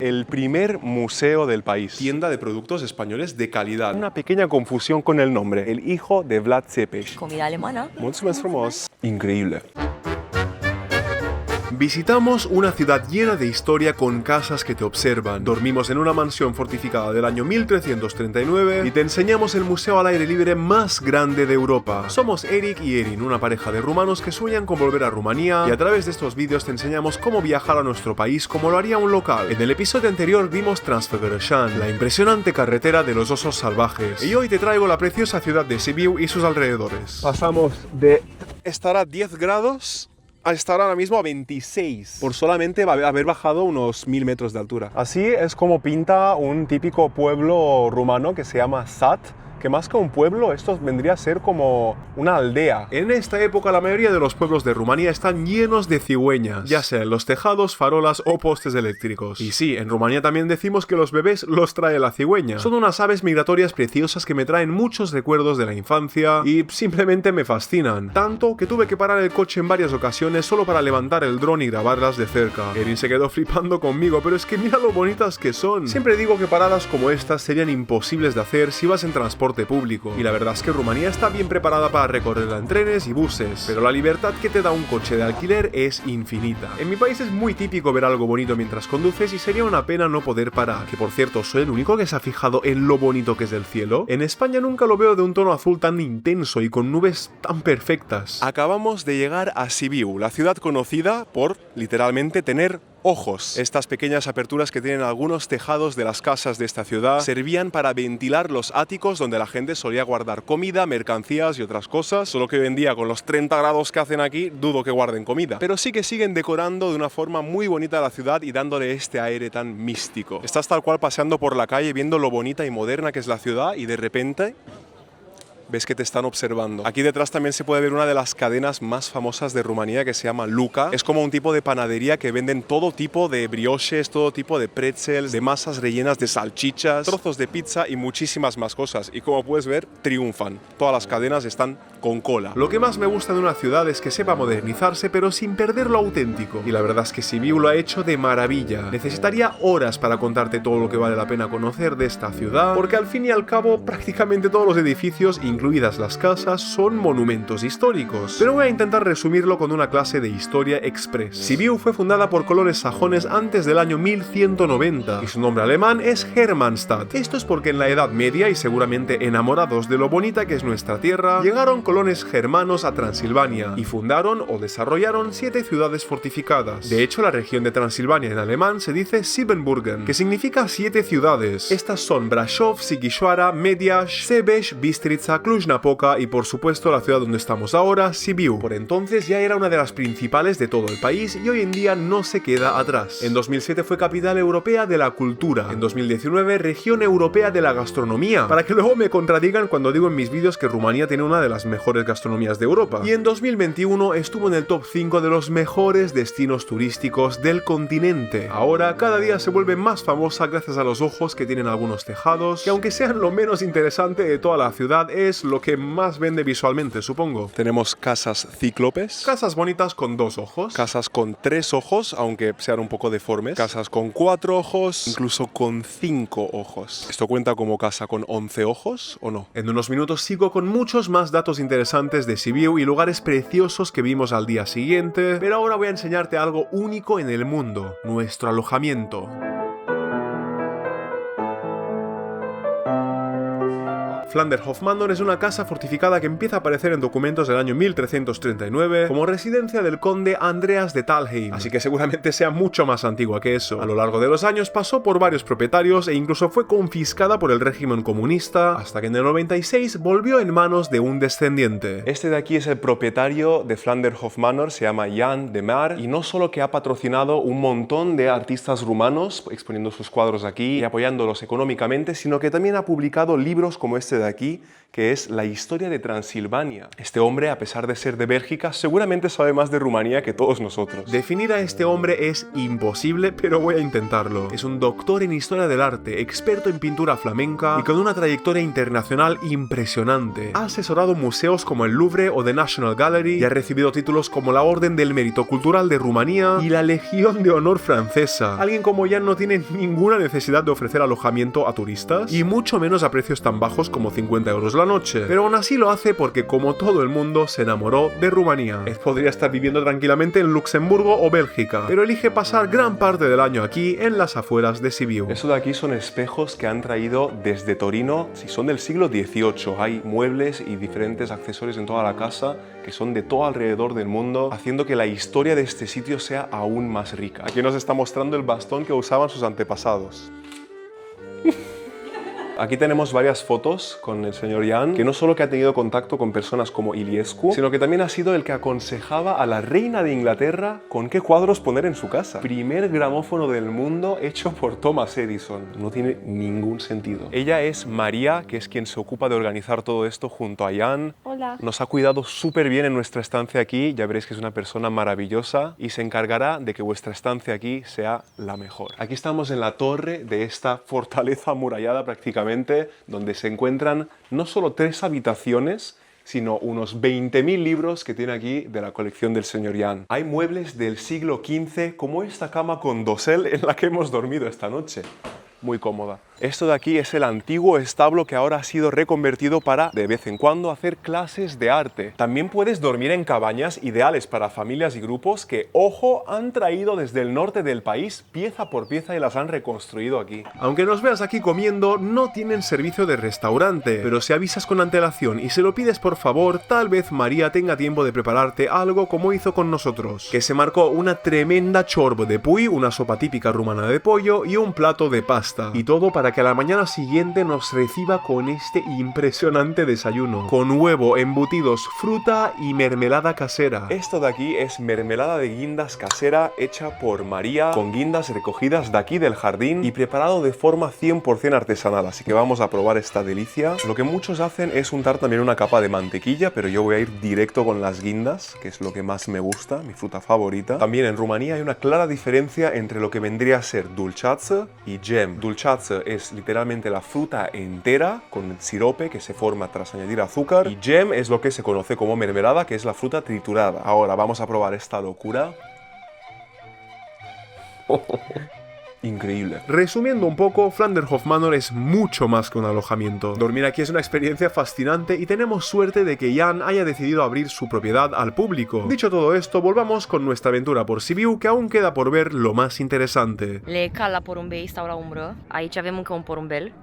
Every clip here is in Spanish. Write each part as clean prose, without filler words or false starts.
El primer museo del país. Tienda de productos españoles de calidad. Una pequeña confusión con el nombre. El hijo de Vlad Tepes. Comida alemana. Mulțumesc frumos. Increíble. Visitamos una ciudad llena de historia con casas que te observan. Dormimos en una mansión fortificada del año 1339 y te enseñamos el museo al aire libre más grande de Europa. Somos Eric y Erin, una pareja de rumanos que sueñan con volver a Rumanía, y a través de estos vídeos te enseñamos cómo viajar a nuestro país como lo haría un local. En el episodio anterior vimos Transfăgărășan, la impresionante carretera de los osos salvajes, y hoy te traigo la preciosa ciudad de Sibiu y sus alrededores. Pasamos de estar a 10 grados a estar ahora mismo a 26, por solamente haber bajado unos 1000 metros de altura. Así es como pinta un típico pueblo rumano que se llama Sat, que más que un pueblo, esto vendría a ser como una aldea. En esta época la mayoría de los pueblos de Rumanía están llenos de cigüeñas, ya sea en los tejados, farolas o postes eléctricos. Y sí, en Rumanía también decimos que los bebés los trae la cigüeña. Son unas aves migratorias preciosas que me traen muchos recuerdos de la infancia y simplemente me fascinan. Tanto que tuve que parar el coche en varias ocasiones solo para levantar el dron y grabarlas de cerca. Erin se quedó flipando conmigo, pero es que mira lo bonitas que son. Siempre digo que paradas como estas serían imposibles de hacer si vas en transporte público, y la verdad es que Rumanía está bien preparada para recorrerla en trenes y buses, pero la libertad que te da un coche de alquiler es infinita. En mi país es muy típico ver algo bonito mientras conduces y sería una pena no poder parar, que por cierto soy el único que se ha fijado en lo bonito que es el cielo. En España nunca lo veo de un tono azul tan intenso y con nubes tan perfectas. Acabamos de llegar a Sibiu, la ciudad conocida por literalmente tener ojos. Estas pequeñas aperturas que tienen algunos tejados de las casas de esta ciudad servían para ventilar los áticos donde la gente solía guardar comida, mercancías y otras cosas, solo que hoy en día con los 30 grados que hacen aquí dudo que guarden comida. Pero sí que siguen decorando de una forma muy bonita la ciudad y dándole este aire tan místico. Estás tal cual paseando por la calle viendo lo bonita y moderna que es la ciudad y de repente ves que te están observando. Aquí detrás también se puede ver una de las cadenas más famosas de Rumanía que se llama Luca. Es como un tipo de panadería que venden todo tipo de brioches, todo tipo de pretzels, de masas rellenas de salchichas, trozos de pizza y muchísimas más cosas. Y como puedes ver, triunfan. Todas las cadenas están con cola. Lo que más me gusta de una ciudad es que sepa modernizarse pero sin perder lo auténtico. Y la verdad es que Sibiu lo ha hecho de maravilla. Necesitaría horas para contarte todo lo que vale la pena conocer de esta ciudad, porque al fin y al cabo prácticamente todos los edificios, incluidas las casas, son monumentos históricos. Pero voy a intentar resumirlo con una clase de historia express. Sibiu fue fundada por colones sajones antes del año 1190 y su nombre alemán es Hermannstadt. Esto es porque en la Edad Media, y seguramente enamorados de lo bonita que es nuestra tierra, llegaron colones germanos a Transilvania y fundaron o desarrollaron 7 ciudades fortificadas. De hecho, la región de Transilvania en alemán se dice Siebenburgen, que significa 7 ciudades. Estas son Brașov, Sighișoara, Mediaș, Sebeș, Bistrița, Cluj-Napoca y por supuesto la ciudad donde estamos ahora, Sibiu. Por entonces ya era una de las principales de todo el país y hoy en día no se queda atrás. En 2007 fue capital europea de la cultura. En 2019 región europea de la gastronomía, para que luego me contradigan cuando digo en mis vídeos que Rumanía tiene una de las mejores gastronomías de Europa. Y en 2021 estuvo en el top 5 de los mejores destinos turísticos del continente. Ahora cada día se vuelve más famosa gracias a los ojos que tienen algunos tejados, que aunque sean lo menos interesante de toda la ciudad, es lo que más vende visualmente, supongo. Tenemos casas cíclopes, casas bonitas con 2 ojos, casas con 3 ojos, aunque sean un poco deformes, casas con 4 ojos, incluso con 5 ojos. ¿Esto cuenta como casa con 11 ojos o no? En unos minutos sigo con muchos más datos interesantes de Sibiu y lugares preciosos que vimos al día siguiente, pero ahora voy a enseñarte algo único en el mundo, nuestro alojamiento. Flanderhof Manor es una casa fortificada que empieza a aparecer en documentos del año 1339 como residencia del conde Andreas de Thalheim, así que seguramente sea mucho más antigua que eso. A lo largo de los años pasó por varios propietarios e incluso fue confiscada por el régimen comunista, hasta que en el 96 volvió en manos de un descendiente. Este de aquí es el propietario de Flanderhof Manor, se llama Jan de Maar, y no solo que ha patrocinado un montón de artistas rumanos exponiendo sus cuadros aquí y apoyándolos económicamente, sino que también ha publicado libros como este de aquí, que es la historia de Transilvania. Este hombre, a pesar de ser de Bélgica, seguramente sabe más de Rumanía que todos nosotros. Definir a este hombre es imposible, pero voy a intentarlo. Es un doctor en historia del arte, experto en pintura flamenca y con una trayectoria internacional impresionante. Ha asesorado museos como el Louvre o The National Gallery y ha recibido títulos como la Orden del Mérito Cultural de Rumanía y la Legión de Honor francesa. Alguien como Jan no tiene ninguna necesidad de ofrecer alojamiento a turistas y mucho menos a precios tan bajos como 50 euros la noche, pero aún así lo hace porque, como todo el mundo, se enamoró de Rumanía. Él podría estar viviendo tranquilamente en Luxemburgo o Bélgica, pero elige pasar gran parte del año aquí, en las afueras de Sibiu. Eso de aquí son espejos que han traído desde Torino, si son del siglo XVIII. Hay muebles y diferentes accesorios en toda la casa que son de todo alrededor del mundo, haciendo que la historia de este sitio sea aún más rica. Aquí nos está mostrando el bastón que usaban sus antepasados. Aquí tenemos varias fotos con el señor Jan, que no solo que ha tenido contacto con personas como Iliescu, sino que también ha sido el que aconsejaba a la reina de Inglaterra con qué cuadros poner en su casa. Primer gramófono del mundo hecho por Thomas Edison. No tiene ningún sentido. Ella es María, que es quien se ocupa de organizar todo esto junto a Jan. Hola. Nos ha cuidado súper bien en nuestra estancia aquí, ya veréis que es una persona maravillosa y se encargará de que vuestra estancia aquí sea la mejor. Aquí estamos en la torre de esta fortaleza amurallada prácticamente, donde se encuentran no solo 3 habitaciones, sino unos 20.000 libros que tiene aquí de la colección del señor Jan. Hay muebles del siglo XV, como esta cama con dosel en la que hemos dormido esta noche. Muy cómoda. Esto de aquí es el antiguo establo que ahora ha sido reconvertido para, de vez en cuando, hacer clases de arte. También puedes dormir en cabañas ideales para familias y grupos que, ojo, han traído desde el norte del país pieza por pieza y las han reconstruido aquí. Aunque nos veas aquí comiendo, no tienen servicio de restaurante, pero si avisas con antelación y se lo pides por favor, tal vez María tenga tiempo de prepararte algo como hizo con nosotros, que se marcó una tremenda ciorba de pui, una sopa típica rumana de pollo y un plato de pasta. Y todo para que a la mañana siguiente nos reciba con este impresionante desayuno, con huevo, embutidos, fruta y mermelada casera. Esto de aquí es mermelada de guindas casera hecha por María, con guindas recogidas de aquí del jardín y preparado de forma 100% artesanal, así que vamos a probar esta delicia. Lo que muchos hacen es untar también una capa de mantequilla, pero yo voy a ir directo con las guindas, que es lo que más me gusta, mi fruta favorita. También en Rumanía hay una clara diferencia entre lo que vendría a ser dulceață y gem. Dulceață es literalmente la fruta entera con el sirope que se forma tras añadir azúcar, y gem es lo que se conoce como mermelada, que es la fruta triturada. Ahora vamos a probar esta locura. Increíble. Resumiendo un poco, Flanderhof Manor es mucho más que un alojamiento. Dormir aquí es una experiencia fascinante y tenemos suerte de que Jan haya decidido abrir su propiedad al público. Dicho todo esto, volvamos con nuestra aventura por Sibiu, que aún queda por ver lo más interesante. Le cal la porumbei stau la umbră. Aici avem încă un porumbel.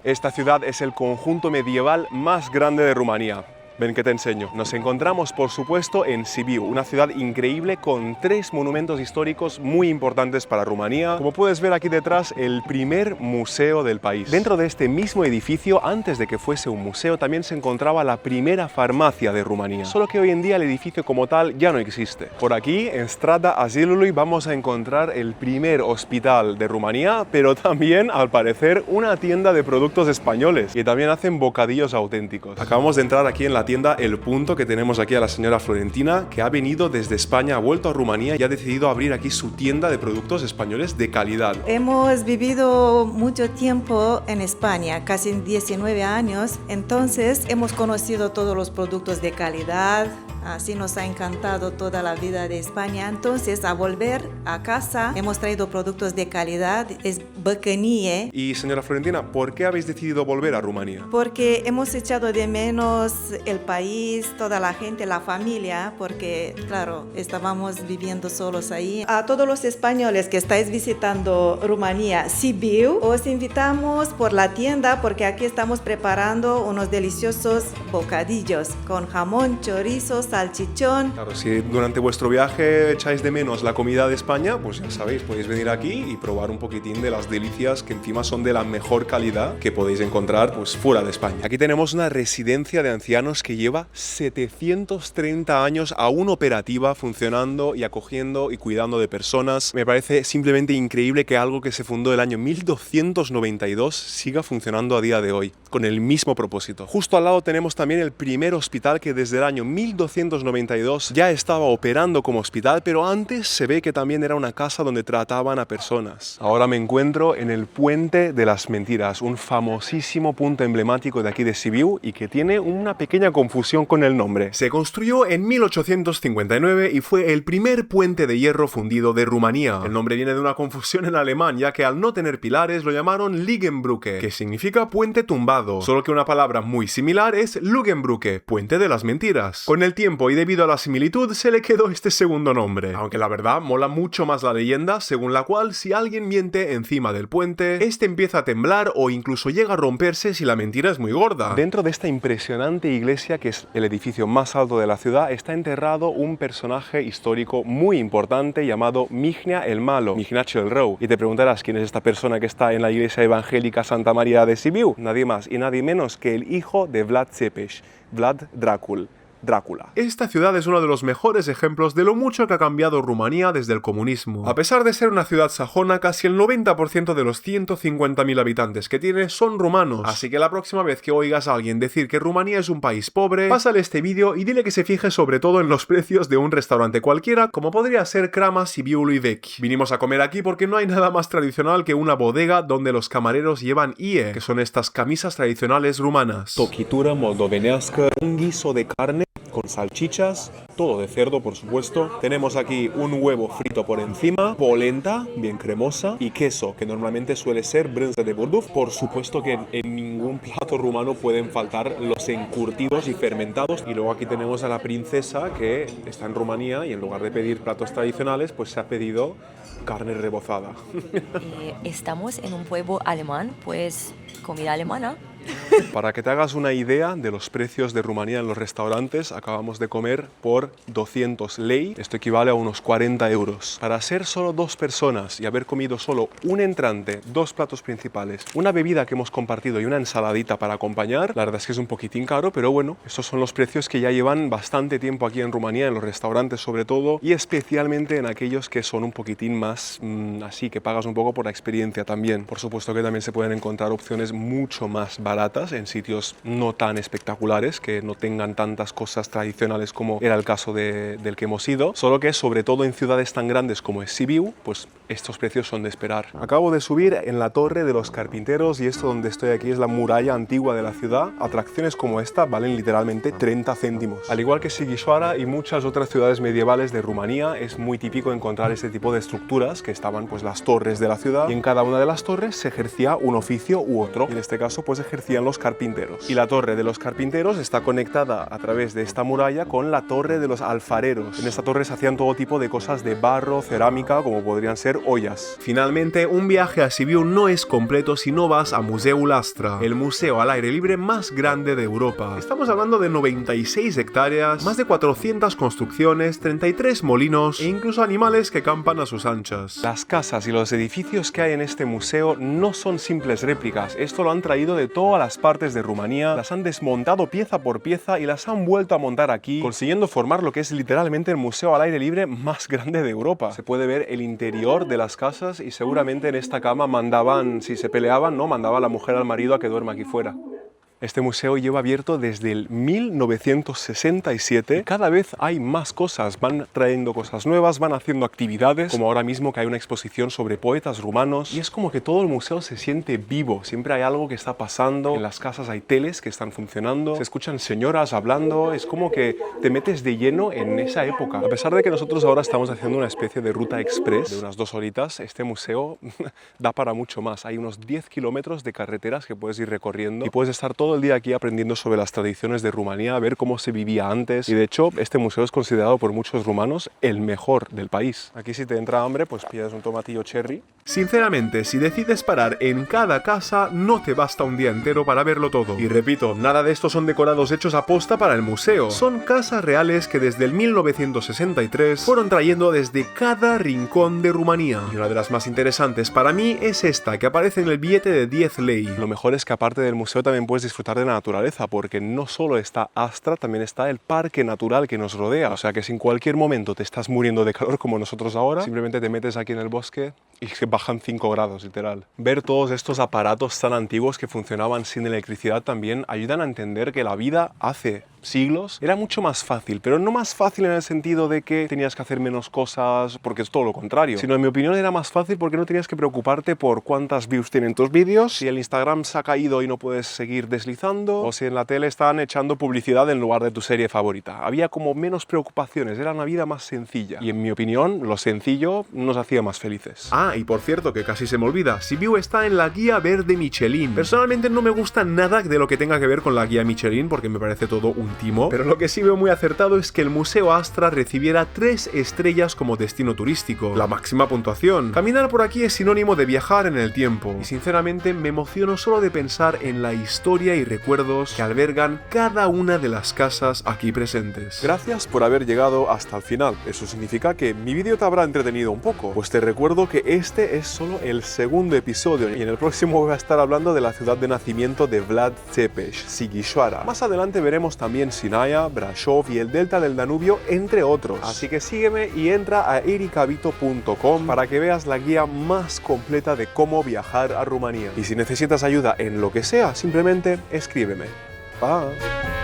Esta ciudad es el conjunto medieval más grande de Rumanía. Ven que te enseño. Nos encontramos, por supuesto, en Sibiu, una ciudad increíble con 3 monumentos históricos muy importantes para Rumanía. Como puedes ver aquí detrás, el primer museo del país. Dentro de este mismo edificio, antes de que fuese un museo, también se encontraba la primera farmacia de Rumanía. Solo que hoy en día el edificio como tal ya no existe. Por aquí, en Strada Azilului, vamos a encontrar el primer hospital de Rumanía, pero también, al parecer, una tienda de productos españoles, que también hacen bocadillos auténticos. Acabamos de entrar aquí en la tienda El Punto, que tenemos aquí a la señora Florentina, que ha venido desde España, ha vuelto a Rumanía y ha decidido abrir aquí su tienda de productos españoles de calidad. Hemos vivido mucho tiempo en España, casi 19 años, entonces hemos conocido todos los productos de calidad, así nos ha encantado toda la vida de España. Entonces, a volver a casa, hemos traído productos de calidad, es băcănie. Y señora Florentina, ¿por qué habéis decidido volver a Rumanía? Porque hemos echado de menos el país, toda la gente, la familia, porque, claro, estábamos viviendo solos ahí. A todos los españoles que estáis visitando Rumanía, Sibiu, os invitamos por la tienda porque aquí estamos preparando unos deliciosos bocadillos con jamón, chorizo, salchichón. Claro, si durante vuestro viaje echáis de menos la comida de España, pues ya sabéis, podéis venir aquí y probar un poquitín de las delicias que encima son de la mejor calidad que podéis encontrar pues fuera de España. Aquí tenemos una residencia de ancianos que lleva 730 años aún operativa, funcionando y acogiendo y cuidando de personas. Me parece simplemente increíble que algo que se fundó el año 1292 siga funcionando a día de hoy, con el mismo propósito. Justo al lado tenemos también el primer hospital que desde el año 1292 ya estaba operando como hospital, pero antes se ve que también era una casa donde trataban a personas. Ahora me encuentro en el Puente de las Mentiras, un famosísimo punto emblemático de aquí de Sibiu y que tiene una pequeña confusión con el nombre. Se construyó en 1859 y fue el primer puente de hierro fundido de Rumanía. El nombre viene de una confusión en alemán, ya que al no tener pilares lo llamaron Liegenbrücke, que significa puente tumbado, solo que una palabra muy similar es Lügenbrücke, puente de las mentiras. Con el tiempo y debido a la similitud se le quedó este segundo nombre, aunque la verdad mola mucho más la leyenda según la cual si alguien miente encima del puente, este empieza a temblar o incluso llega a romperse si la mentira es muy gorda. Dentro de esta impresionante iglesia, que es el edificio más alto de la ciudad, está enterrado un personaje histórico muy importante llamado Mihnea el Malo, Mihnacio el Rău. Y te preguntarás quién es esta persona que está en la iglesia evangélica Santa María de Sibiu. Nadie más y nadie menos que el hijo de Vlad Tepes, Vlad Dracul. Drácula. Esta ciudad es uno de los mejores ejemplos de lo mucho que ha cambiado Rumanía desde el comunismo. A pesar de ser una ciudad sajona, casi el 90% de los 150.000 habitantes que tiene son rumanos. Así que la próxima vez que oigas a alguien decir que Rumanía es un país pobre, pásale este vídeo y dile que se fije sobre todo en los precios de un restaurante cualquiera, como podría ser Crama Sibiu Vechi. Vinimos a comer aquí porque no hay nada más tradicional que una bodega donde los camareros llevan ie, que son estas camisas tradicionales rumanas. Tochitură moldovenească, un guiso de carne con salchichas, todo de cerdo por supuesto. Tenemos aquí un huevo frito por encima, polenta bien cremosa y queso, que normalmente suele ser brânză de burduf. Por supuesto que en ningún plato rumano pueden faltar los encurtidos y fermentados. Y luego aquí tenemos a la princesa que está en Rumanía y en lugar de pedir platos tradicionales pues se ha pedido carne rebozada. Estamos en un pueblo alemán, pues comida alemana. Para que te hagas una idea de los precios de Rumanía en los restaurantes, acabamos de comer por 200 lei, esto equivale a unos 40 euros. Para ser solo dos personas y haber comido solo un entrante, dos platos principales, una bebida que hemos compartido y una ensaladita para acompañar, la verdad es que es un poquitín caro, pero bueno, estos son los precios que ya llevan bastante tiempo aquí en Rumanía, en los restaurantes sobre todo, y especialmente en aquellos que son un poquitín más así, que pagas un poco por la experiencia también. Por supuesto que también se pueden encontrar opciones mucho más baratas en sitios no tan espectaculares, que no tengan tantas cosas tradicionales como era el caso del que hemos ido, solo que sobre todo en ciudades tan grandes como es Sibiu, pues estos precios son de esperar. Acabo de subir en la Torre de los Carpinteros y esto donde estoy aquí es la muralla antigua de la ciudad. Atracciones como esta valen literalmente 30 céntimos. Al igual que Sighișoara y muchas otras ciudades medievales de Rumanía, es muy típico encontrar este tipo de estructuras que estaban pues las torres de la ciudad y en cada una de las torres se ejercía un oficio u otro. Y en este caso pues ejercían los carpinteros. Y la Torre de los Carpinteros está conectada a través de esta muralla con la Torre de los Alfareros. En esta torre se hacían todo tipo de cosas de barro, cerámica, como podrían ser ollas. Finalmente, un viaje a Sibiu no es completo si no vas a Muzeul Astra, el museo al aire libre más grande de Europa. Estamos hablando de 96 hectáreas, más de 400 construcciones, 33 molinos e incluso animales que campan a sus anchas. Las casas y los edificios que hay en este museo no son simples réplicas. Esto lo han traído de todas las partes de Rumanía, las han desmontado pieza por pieza y las han vuelto a montar aquí, consiguiendo formar lo que es literalmente el museo al aire libre más grande de Europa. Se puede ver el interior de las casas y seguramente en esta cama mandaban, si se peleaban, ¿no? Mandaba la mujer al marido a que duerma aquí fuera. Este museo lleva abierto desde el 1967. Cada vez hay más cosas, van trayendo cosas nuevas, van haciendo actividades, como ahora mismo que hay una exposición sobre poetas rumanos. Y es como que todo el museo se siente vivo, siempre hay algo que está pasando. En las casas hay teles que están funcionando, se escuchan señoras hablando, es como que te metes de lleno en esa época. A pesar de que nosotros ahora estamos haciendo una especie de ruta express de unas 2 horitas, este museo da para mucho más. Hay unos 10 kilómetros de carreteras que puedes ir recorriendo y puedes estar todo todo el día aquí aprendiendo sobre las tradiciones de Rumanía, a ver cómo se vivía antes, y de hecho este museo es considerado por muchos rumanos el mejor del país. Aquí si te entra hambre, pues pillas un tomatillo cherry. Sinceramente, si decides parar en cada casa, no te basta un día entero para verlo todo. Y repito, nada de estos son decorados hechos a posta para el museo. Son casas reales que desde el 1963 fueron trayendo desde cada rincón de Rumanía. Y una de las más interesantes para mí es esta, que aparece en el billete de 10 lei. Lo mejor es que aparte del museo también puedes disfrutar de la naturaleza, porque no solo está Astra, también está el parque natural que nos rodea. O sea que si en cualquier momento te estás muriendo de calor como nosotros ahora, simplemente te metes aquí en el bosque y se bajan 5 grados, literal. Ver todos estos aparatos tan antiguos que funcionaban sin electricidad también ayudan a entender que la vida hace siglos era mucho más fácil, pero no más fácil en el sentido de que tenías que hacer menos cosas, porque es todo lo contrario, sino en mi opinión era más fácil porque no tenías que preocuparte por cuántas views tienen tus vídeos, si el Instagram se ha caído y no puedes seguir deslizando, o si en la tele están echando publicidad en lugar de tu serie favorita. Había como menos preocupaciones, era una vida más sencilla, y en mi opinión lo sencillo nos hacía más felices. Ah, y por cierto, que casi se me olvida, Sibiu está en la guía verde Michelin. Personalmente no me gusta nada de lo que tenga que ver con la guía Michelin, porque me parece todo un timo, pero lo que sí veo muy acertado es que el Museo Astra recibiera 3 estrellas como destino turístico, la máxima puntuación. Caminar por aquí es sinónimo de viajar en el tiempo, y sinceramente me emociono solo de pensar en la historia y recuerdos que albergan cada una de las casas aquí presentes. Gracias por haber llegado hasta el final. Eso significa que mi vídeo te habrá entretenido un poco, pues te recuerdo que este es solo el segundo episodio, y en el próximo voy a estar hablando de la ciudad de nacimiento de Vlad Tepes, Sighișoara. Más adelante veremos también Sinaia, Brașov y el delta del Danubio, entre otros. Así que sígueme y entra a ericabito.com para que veas la guía más completa de cómo viajar a Rumanía. Y si necesitas ayuda en lo que sea, simplemente escríbeme. Bye.